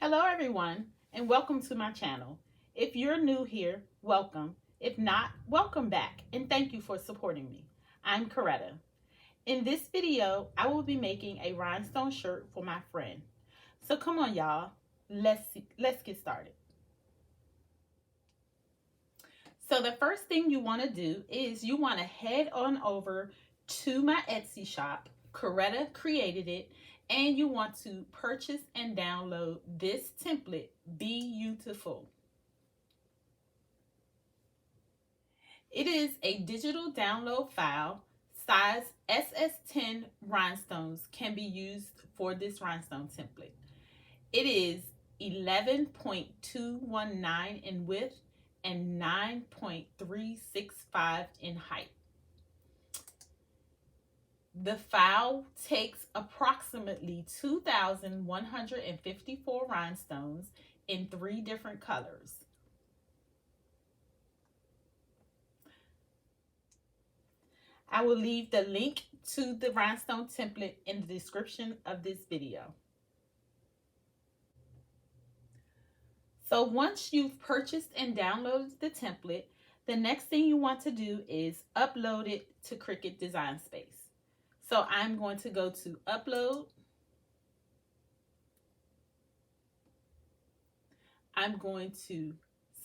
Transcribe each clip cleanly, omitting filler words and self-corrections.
Hello everyone and welcome to my channel. If you're new here, welcome. If not, welcome back and thank you for supporting me. I'm Coretta. In this video, I will be making a rhinestone shirt for my friend. So come on y'all, let's get started. So the first thing you want to do is you want to head on over to my Etsy shop. Coretta created it. And you want to purchase and download this template, Beautiful. It is a digital download file. Size SS10 rhinestones can be used for this rhinestone template. It is 11.219 in width and 9.365 in height. The file takes approximately 2,154 rhinestones in 3 different colors. I will leave the link to the rhinestone template in the description of this video. So once you've purchased and downloaded the template, the next thing you want to do is upload it to Cricut Design Space. So I'm going to go to Upload. I'm going to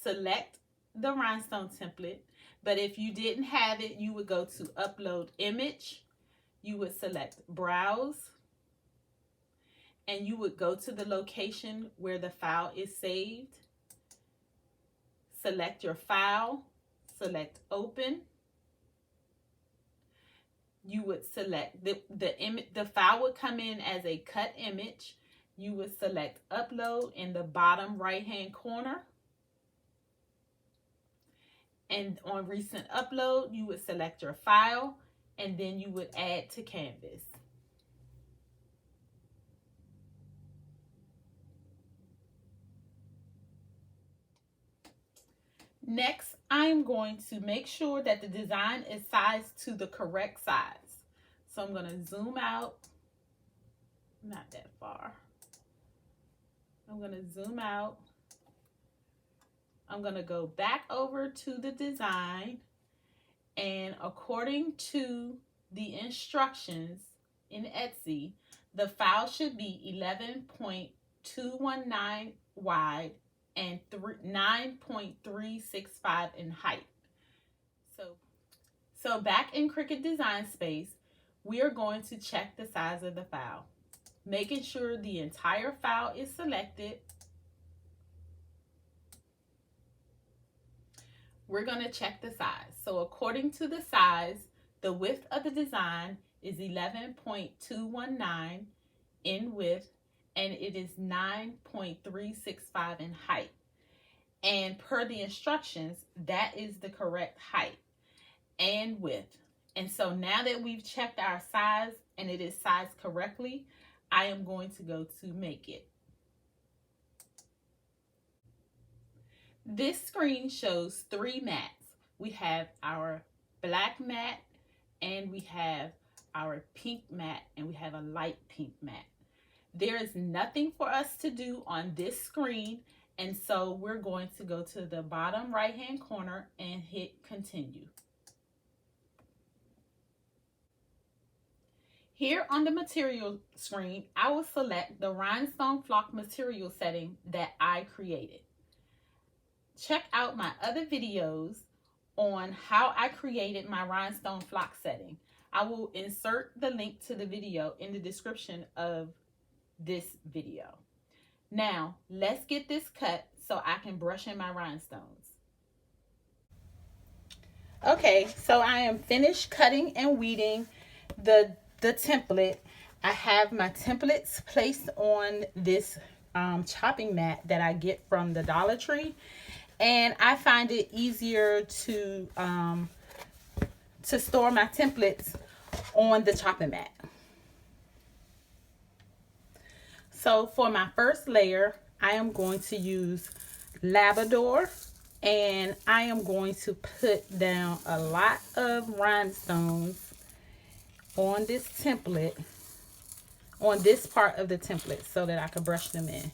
select the rhinestone template, but if you didn't have it, you would go to Upload Image. You would select Browse, and you would go to the location where the file is saved. Select your file, select Open. You would select the image. The file would come in as a cut image. You would select Upload in the bottom right hand corner, and on Recent Upload you would select your file, and then you would add to Canvas. Next, I'm going to make sure that the design is sized to the correct size. So I'm going to zoom out, not that far. I'm going to zoom out. I'm going to go back over to the design, and according to the instructions in Etsy, the file should be 11.219 wide and 9.365 in height. So back in Cricut Design Space, we are going to check the size of the file, making sure the entire file is selected. We're going to check the size. So according to the size, the width of the design is 11.219 in width, and it is 9.365 in height. And per the instructions, that is the correct height and width. And so now that we've checked our size and it is sized correctly, I am going to go to Make It. This screen shows 3 mats. We have our black mat, and we have our pink mat, and we have a light pink mat. There is nothing for us to do on this screen, and so we're going to go to the bottom right hand corner and hit Continue. Here on the material screen, I will select the rhinestone flock material setting that I created. Check out my other videos on how I created my rhinestone flock setting. I will insert the link to the video in the description of this video. Now, let's get this cut so I can brush in my rhinestones. Okay, so I am finished cutting and weeding the template. I have my templates placed on this chopping mat that I get from the Dollar Tree, and I find it easier to store my templates on the chopping mat. So for my first layer, I am going to use Labrador, and I am going to put down a lot of rhinestones on this template, on this part of the template, so that I can brush them in.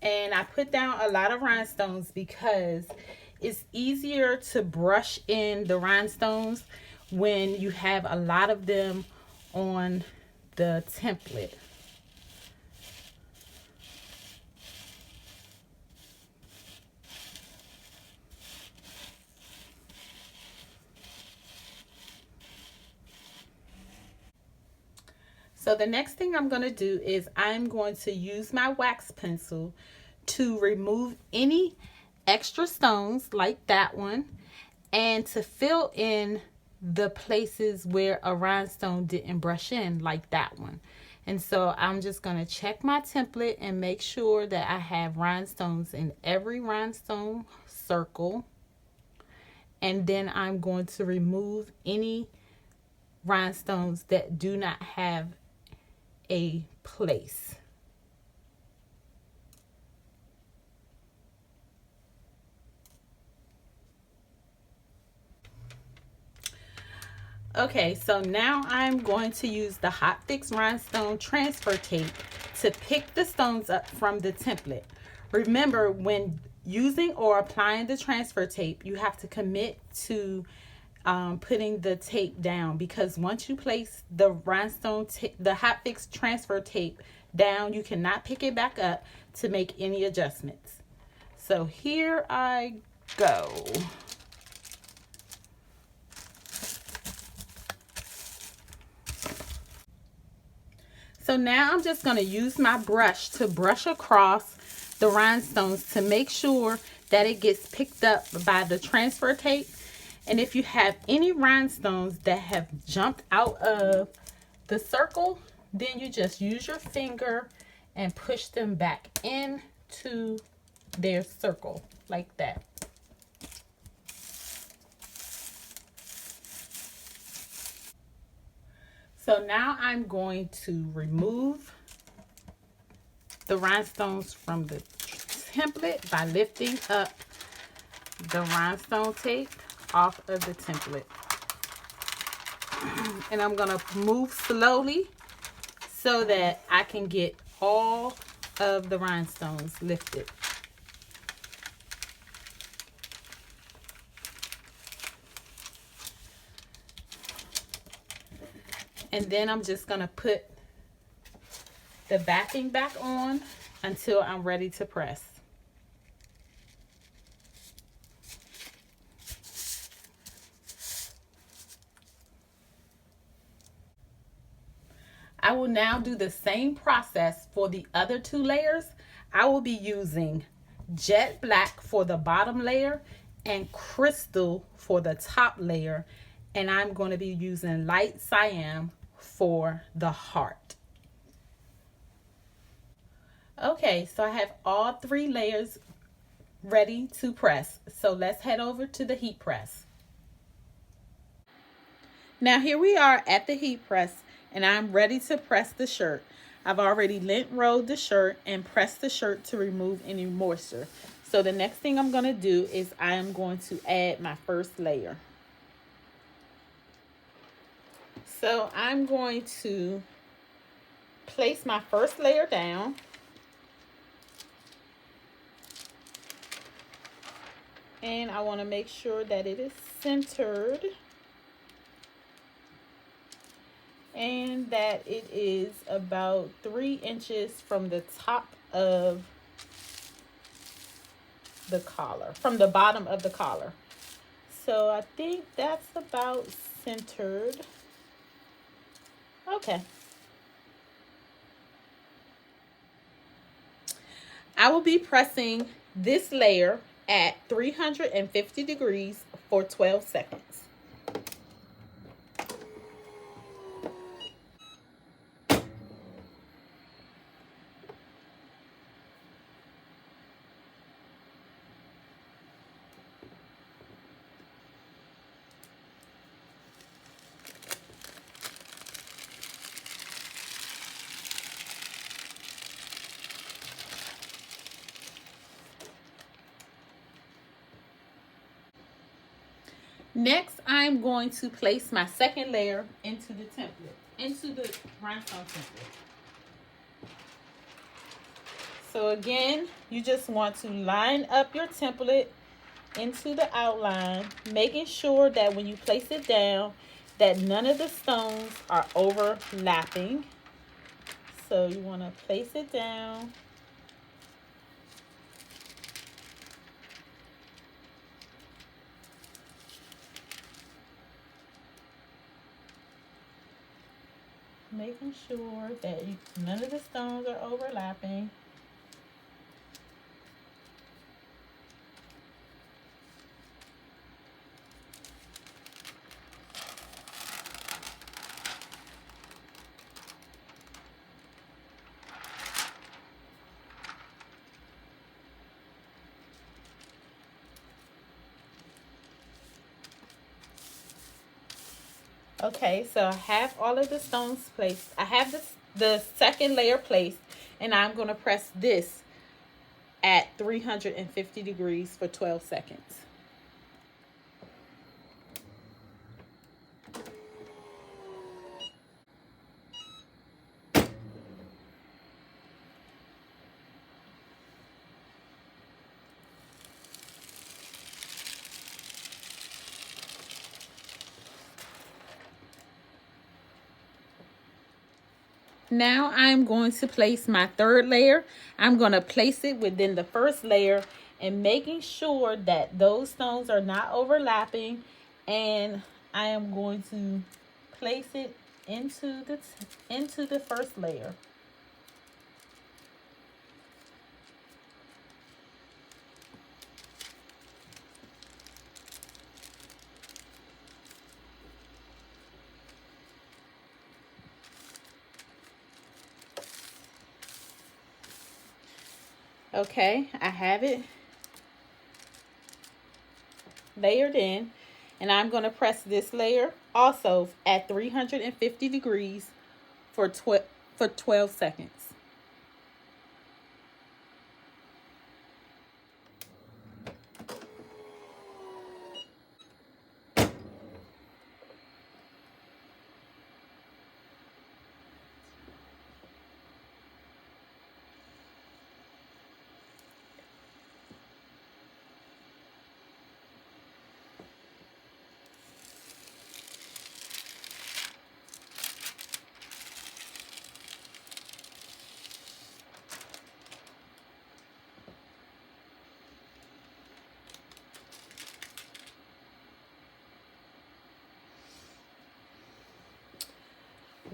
And I put down a lot of rhinestones because it's easier to brush in the rhinestones when you have a lot of them on the template. So the next thing I'm going to do is I'm going to use my wax pencil to remove any extra stones like that one and to fill in the places where a rhinestone didn't brush in like that one. And so I'm just going to check my template and make sure that I have rhinestones in every rhinestone circle. And then I'm going to remove any rhinestones that do not have a place. Okay, so now I'm going to use the Hotfix Rhinestone transfer tape to pick the stones up from the template. Remember, when using or applying the transfer tape, you have to commit to putting the tape down, because once you place the the Hotfix transfer tape down, you cannot pick it back up to make any adjustments. So here I go. So now I'm just going to use my brush to brush across the rhinestones to make sure that it gets picked up by the transfer tape. And if you have any rhinestones that have jumped out of the circle, then you just use your finger and push them back into their circle like that. So now I'm going to remove the rhinestones from the template by lifting up the rhinestone tape off of the template. And I'm going to move slowly so that I can get all of the rhinestones lifted. And then I'm just going to put the backing back on until I'm ready to press. I will now do the same process for the other two layers. I will be using jet black for the bottom layer and crystal for the top layer. And I'm going to be using light cyan for the heart. Okay, so I have all three layers ready to press. So let's head over to the heat press. Now here we are at the heat press, and I'm ready to press the shirt. I've already lint rolled the shirt and pressed the shirt to remove any moisture. So the next thing I'm going to do is I am going to add my first layer. So I'm going to place my first layer down. And I want to make sure that it is centered and that it is about 3 inches from the top of the collar, from the bottom of the collar. So I think that's about centered. Okay. I will be pressing this layer at 350 degrees for 12 seconds. Next, I'm going to place my second layer into the template, into the rhinestone template. So again, you just want to line up your template into the outline, making sure that when you place it down, that none of the stones are overlapping. So you want to place it down. Making sure that none of the stones are overlapping. Okay, so I have all of the stones placed. I have the second layer placed, and I'm going to press this at 350 degrees for 12 seconds. Now I'm going to place my third layer. I'm going to place it within the first layer and making sure that those stones are not overlapping, and I am going to place it into the first layer. Okay, I have it layered in, and I'm going to press this layer also at 350 degrees for 12 seconds.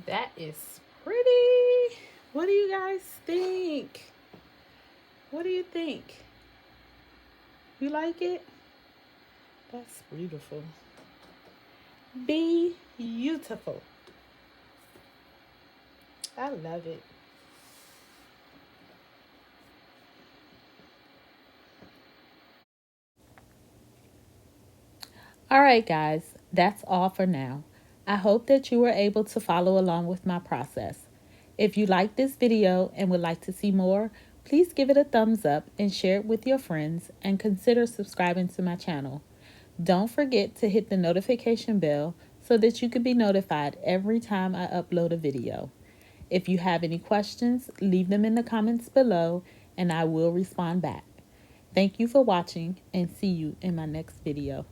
That is pretty. What do you guys think? What do you think? You like it? That's beautiful. Beautiful. I love it. All right, guys, that's all for now. I hope that you were able to follow along with my process. If you like this video and would like to see more, please give it a thumbs up and share it with your friends, and consider subscribing to my channel. Don't forget to hit the notification bell so that you can be notified every time I upload a video. If you have any questions, leave them in the comments below and I will respond back. Thank you for watching, and see you in my next video.